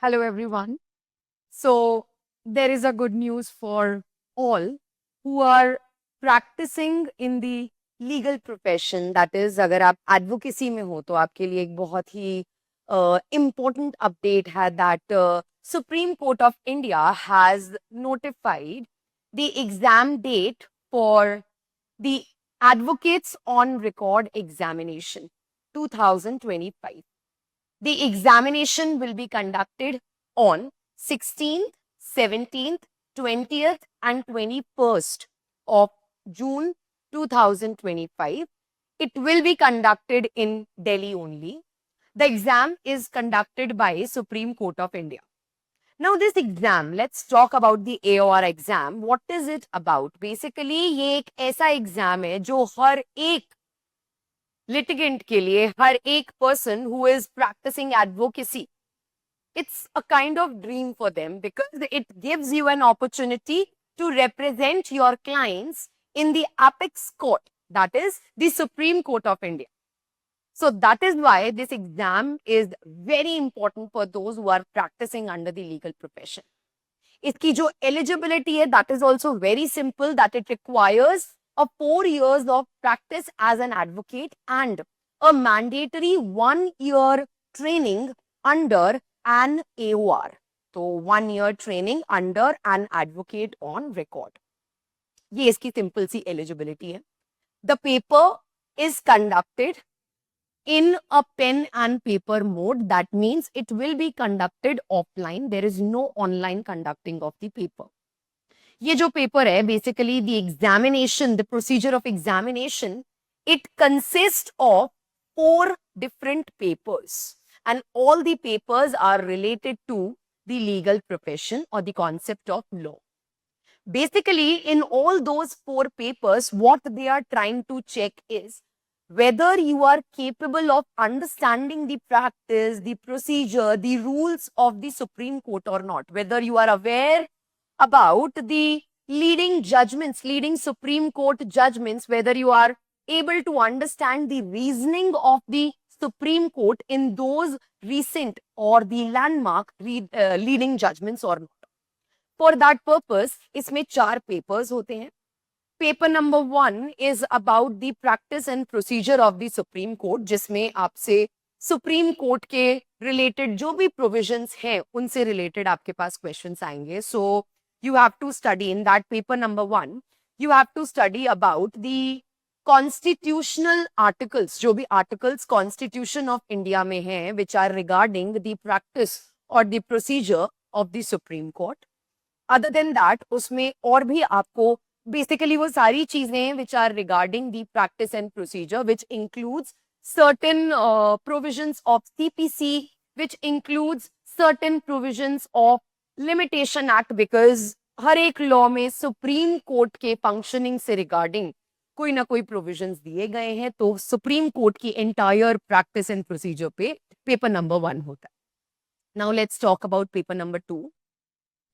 Hello, everyone. So, there is a good news for all who are practicing in the legal profession. That is, अगर आप advocacy में हो तो आपके लिए एक बहुत ही important update है that Supreme Court of India has notified the exam date for the Advocates on Record Examination 2025. The examination will be conducted on 16th, 17th, 20th and 21st of June 2025. It will be conducted in Delhi only. The exam is conducted by Supreme Court of India. Now this exam, let's talk about the AOR exam. What is it about? Basically, ये एक ऐसा exam है जो हर एक litigant के लिए, हर एक person who is practicing advocacy, it's a kind of dream for them because it gives you an opportunity to represent your clients in the apex court, that is the Supreme Court of India. So that is why this exam is very important for those who are practicing under the legal profession. इसकी जो eligibility है, that is also very simple, that it requires a 4 years of practice as an advocate and a mandatory 1 year training under an AOR. So 1 year training under an advocate on record. ये इसकी simple सी eligibility है. The paper is conducted in a pen and paper mode. That means it will be conducted offline. There is no online conducting of the paper. ये जो paper है, basically the examination, the procedure of examination, it consists of 4 different papers and all the papers are related to the legal profession or the concept of law. Basically, in all those 4 papers, what they are trying to check is whether you are capable of understanding the practice, the procedure, the rules of the Supreme Court or not, whether you are aware about the leading judgments, leading Supreme Court judgments, whether you are able to understand the reasoning of the Supreme Court in those recent or the landmark leading judgments or not. For that purpose, इसमें 4 papers होते हैं. Paper number 1 is about the practice and procedure of the Supreme Court, जिसमें आपसे Supreme Court के related जो भी provisions हैं, उनसे related आपके पास questions आएंगे. So, you have to study in that paper number 1, you have to study about the constitutional articles, जो भी articles Constitution of India में हैं, which are regarding the practice or the procedure of the Supreme Court. Other than that, उसमें और भी आपको basically वो सारी चीजें which are regarding the practice and procedure, which includes certain provisions of CPC, which includes certain provisions of Limitation Act, because हर एक law में Supreme Court के functioning से regarding कोई ना कोई provisions दिए गए हैं, तो Supreme Court की entire practice and procedure पे paper number 1 होता है. Now let's talk about paper number 2.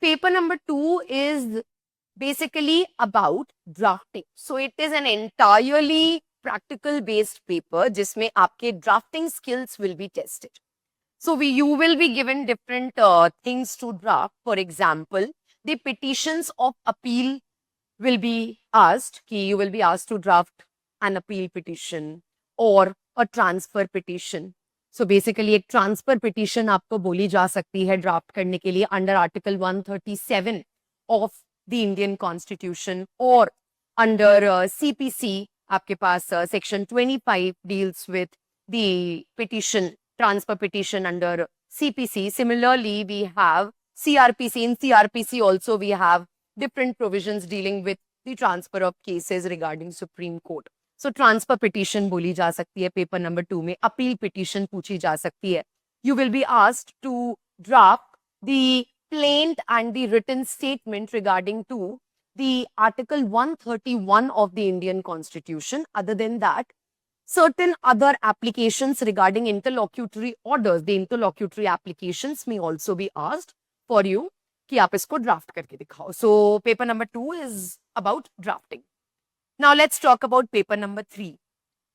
Paper number 2 is basically about drafting. So it is an entirely practical based paper जिसमें आपके drafting skills will be tested. So you will be given different things to draft. For example, the petitions of appeal will be asked. You will be asked to draft an appeal petition or a transfer petition. So basically एक transfer petition आपको बोली जा सकती है draft करने के लिए under article 137 of the Indian constitution, और अंडर CPC आपके पास section 25 deals with the petition, transfer petition under CPC. Similarly, we have CRPC. In CRPC also we have different provisions dealing with the transfer of cases regarding Supreme Court. So transfer petition बोली जा सकती है paper number 2 में, appeal petition पूछी जा सकती है. You will be asked to draft the plaint and the written statement regarding to the article 131 of the Indian Constitution. Other than that, certain other applications regarding interlocutory orders, the interlocutory applications may also be asked for you कि आप इसको draft करके दिखाओ. So paper number 2 is about drafting. Now let's talk about paper number 3.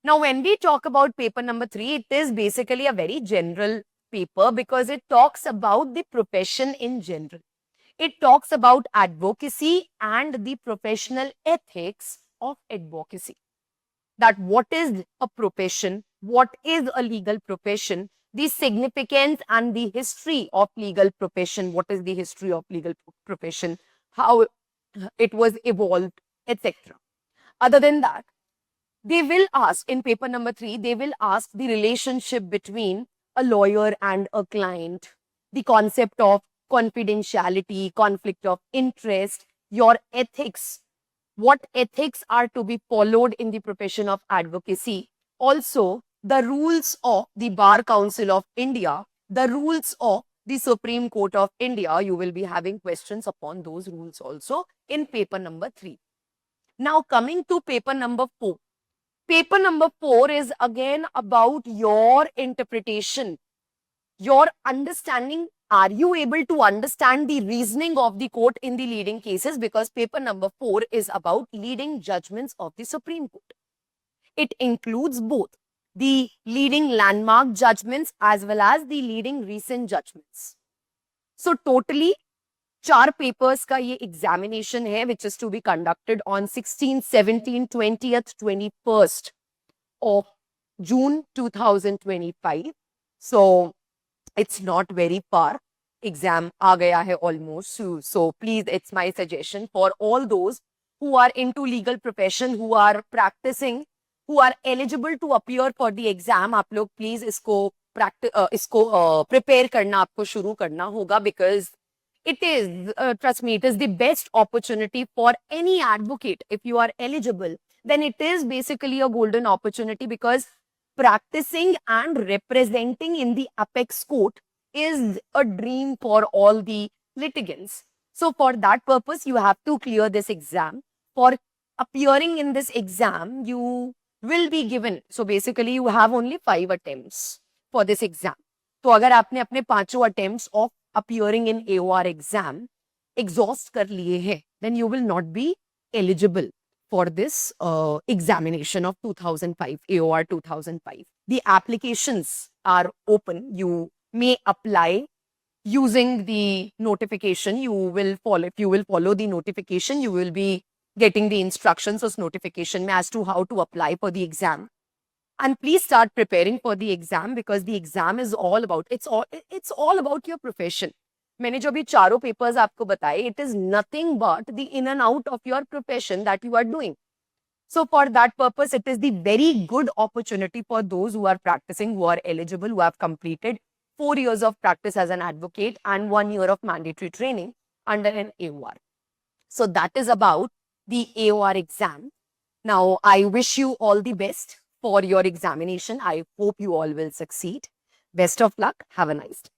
Now when we talk about paper number 3, it is basically a very general paper because it talks about the profession in general. It talks about advocacy and the professional ethics of advocacy. That what is a profession, what is a legal profession, the significance and the history of legal profession, what is the history of legal profession, how it was evolved, etc. Other than that, they will ask in paper number 3, they will ask the relationship between a lawyer and a client, the concept of confidentiality, conflict of interest, your ethics, what ethics are to be followed in the profession of advocacy. Also, the rules of the Bar Council of India, the rules of the Supreme Court of India. You will be having questions upon those rules also in paper number 3. Now, coming to paper number 4. Paper number 4 is again about your interpretation, your understanding. Are you able to understand the reasoning of the court in the leading cases? Because paper number 4 is about leading judgments of the Supreme Court. It includes both the leading landmark judgments as well as the leading recent judgments. So totally 4 papers का ये examination है which is to be conducted on 16th, 17th, 20th, 21st of June 2025. So it's not very far. Exam आ गया है almost. So please, it's my suggestion for all those who are into legal profession, who are practicing, who are eligible to appear for the exam. आप लोग please इसको prepare करना आपको शुरू करना होगा because it is, trust me, it is the best opportunity for any advocate. If you are eligible, then it is basically a golden opportunity because practicing and representing in the apex court is a dream for all the litigants. So for that purpose, you have to clear this exam. For appearing in this exam, you will be given, so basically you have only 5 attempts for this exam. तो अगर आपने अपने 5 attempts of appearing in AOR exam exhaust कर लिए हैं, then you will not be eligible for this examination of 2005, AOR 2005. The applications are open. You may apply using the notification. You will follow, if you will follow the notification, you will be getting the instructions उस notification में as to how to apply for the exam. And please start preparing for the exam because the exam is all about, it's all about your profession. मैंने जो भी 4 papers आपको बताए, it is nothing but the in and out of your profession that you are doing. So for that purpose, it is the very good opportunity for those who are practicing, who are eligible, who have completed 4 years of practice as an advocate and 1 year of mandatory training under an AOR. So that is about the AOR exam. Now, I wish you all the best for your examination. I hope you all will succeed. Best of luck. Have a nice day.